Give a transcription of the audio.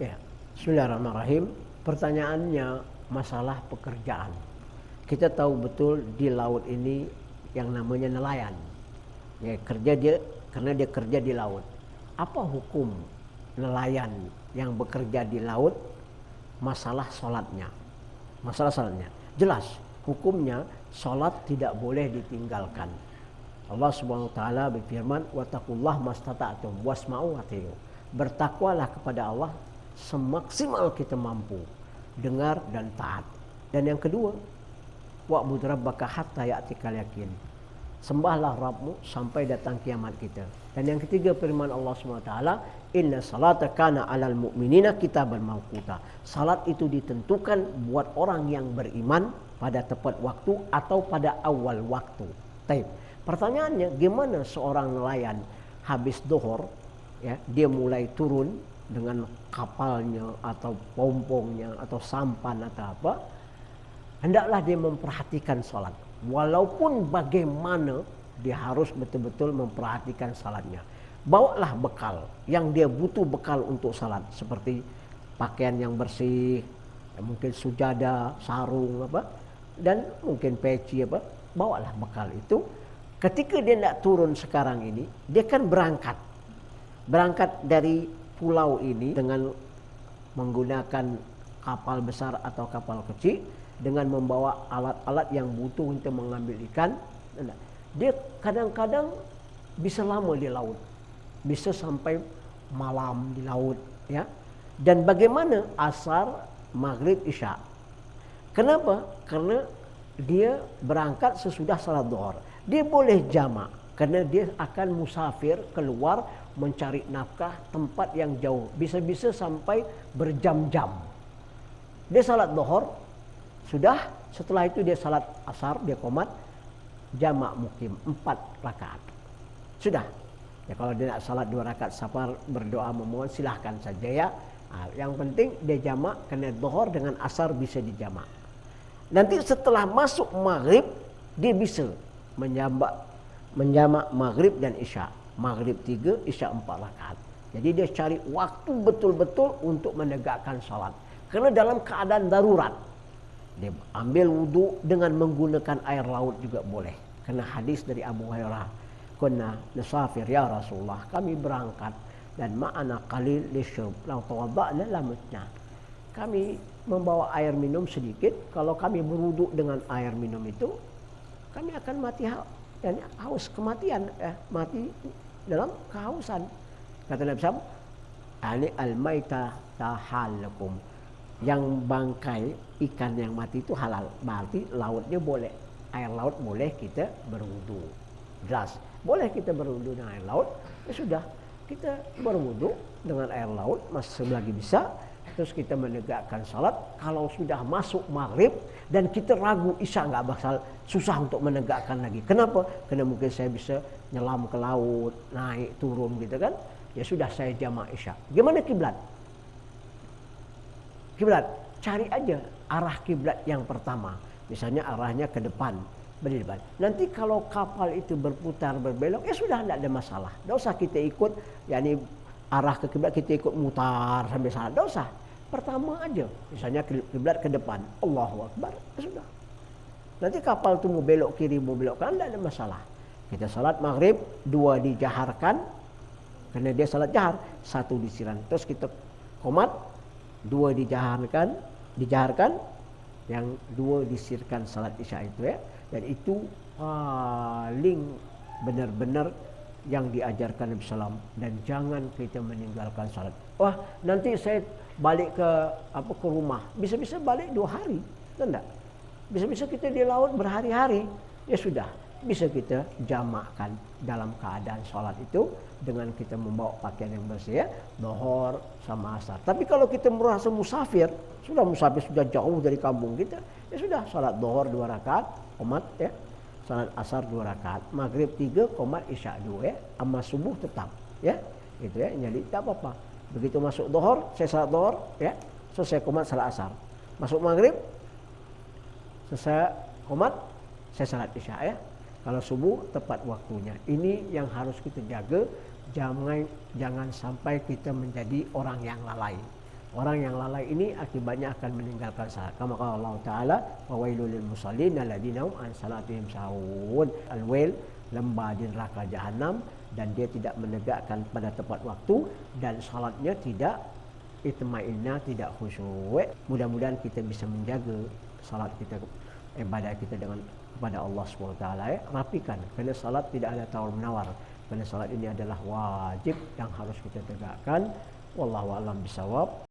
Ya, bismillahirrahmanirrahim. Pertanyaannya masalah pekerjaan. Kita tahu betul di laut ini yang namanya nelayan. Ya, karena dia kerja di laut. Apa hukum nelayan yang bekerja di laut? Masalah sholatnya. Jelas, hukumnya sholat tidak boleh ditinggalkan. Allah Subhanahu wa taala berfirman, "Wattaqullah mastata'tum wasma'u wati'u." Bertakwalah kepada Allah semaksimal kita mampu, dengar dan taat. Dan yang kedua, wa'bud rabbaka hatta ya'tikal yakin. Sembahlah Rabbmu sampai datang kiamat kita. Dan yang ketiga firman Allah SWT, inna salata kana 'alal mu'minina kitaban mawquta. Salat itu ditentukan buat orang yang beriman pada tepat waktu atau pada awal waktu. Taib. Pertanyaannya, gimana seorang nelayan habis dohor, ya, dia mulai turun dengan kapalnya atau pompongnya atau sampan atau apa, hendaklah dia memperhatikan salat. Walaupun bagaimana dia harus betul-betul memperhatikan salatnya. Bawalah bekal yang dia butuh, bekal untuk salat seperti pakaian yang bersih, mungkin sujadah, sarung apa, dan mungkin peci apa. Bawalah bekal itu. Ketika dia tidak turun sekarang ini, dia kan berangkat dari pulau ini dengan menggunakan kapal besar atau kapal kecil, dengan membawa alat-alat yang butuh untuk mengambil ikan. Dia kadang-kadang bisa lama di laut, bisa sampai malam di laut, ya. Dan bagaimana asar, maghrib, isya? Kenapa? Karena dia berangkat sesudah salat zuhur. Dia boleh jamak karena dia akan musafir keluar mencari nafkah tempat yang jauh, bisa-bisa sampai berjam-jam. Dia salat zuhur, sudah, setelah itu dia salat asar, dia qomat, jamak mukim 4 rakaat. Sudah. Ya, kalau dia nak salat 2 rakaat safar berdoa memohon silahkan saja, ya. Yang penting dia jamak, karena zuhur dengan asar bisa dijamak. Nanti setelah masuk maghrib dia bisa menjamak maghrib dan isya. Maghrib 3, isya 4 rakaat. Jadi dia cari waktu betul-betul untuk menegakkan salat. Karena dalam keadaan darurat, dia ambil wudu dengan menggunakan air laut juga boleh. Karena hadis dari Abu Hurairah, kunna nusafir ya Rasulullah, kami berangkat dan ma'ana qalil lisyurb, law tawadda'na lamutna. Kami membawa air minum sedikit, kalau kami berwudu dengan air minum itu, kami akan mati dan haus, kematian, mati dalam kehausan. Kata Nabi SAW, ani al-maita tahalakum. Yang bangkai ikan yang mati itu halal, berarti lautnya boleh, air laut boleh kita berwudu. Jelas, boleh kita berwudu dengan air laut. Ya sudah, kita berwudu dengan air laut masih lagi bisa. Terus kita menegakkan salat. Kalau sudah masuk maghrib dan kita ragu isya, nggak bakal, susah untuk menegakkan lagi. Kenapa? Karena mungkin saya bisa nyelam ke laut, naik turun gitu kan. Ya sudah, saya jamak isya. Gimana kiblat? Kiblat, cari aja arah kiblat yang pertama. Misalnya arahnya ke depan, berdepan. Nanti kalau kapal itu berputar berbelok, ya sudah, tidak ada masalah. Tidak usah kita ikut, yakni arah ke kiblat kita ikut mutar sampai sana. Tidak usah. Pertama aja, misalnya kiblat ke depan, Allahu Akbar, ya sudah. Nanti kapal itu mau belok kiri, mau belok kanan, tidak ada masalah. Kita salat maghrib, 2 dijaharkan, karena dia salat jahar, 1 disiran. Terus kita qomat, 2 dijaharkan, yang 2 disirkan salat isya itu, ya. Dan itu paling benar-benar yang diajarkan Nabi SAW. Dan jangan kita meninggalkan salat. Wah, nanti saya balik ke rumah. Bisa-bisa balik 2 hari, enggak? Bisa-bisa kita di laut berhari-hari. Ya sudah, bisa kita jamakkan dalam keadaan sholat itu dengan kita membawa pakaian yang bersih, ya, zuhur sama asar. Tapi kalau kita merasa musafir sudah jauh dari kampung kita, ya sudah, salat zuhur 2 rakaat, qomat, ya. Salat asar 2 rakaat, maghrib 3, qomat, isya 2, ya. Amma subuh tetap, ya. Itu, ya, jadi tak apa-apa. Begitu masuk zuhur, saya salat zuhur, ya. Selesai qomat, salat asar. Masuk maghrib, selesai qomat, saya salat isya, ya. Kalau subuh tepat waktunya. Ini yang harus kita jaga. Jangan sampai kita menjadi orang yang lalai. Orang yang lalai ini akibatnya akan meninggalkan salat. Kama qala Allah Ta'ala, wa wailul lil musallin alladziina hum an salatihim sahun. Al-wail, lembah di neraka jahanam, dan dia tidak menegakkan pada tepat waktu dan salatnya tidak itma'inna, tidak khusyuk. Mudah-mudahan kita bisa menjaga salat kita, ibadah kita dengan kepada Allah SWT. Rapikan, kerana salat tidak ada tawar menawar. Kerana salat ini adalah wajib yang harus kita tegakkan. Wallahu a'lam bishawab.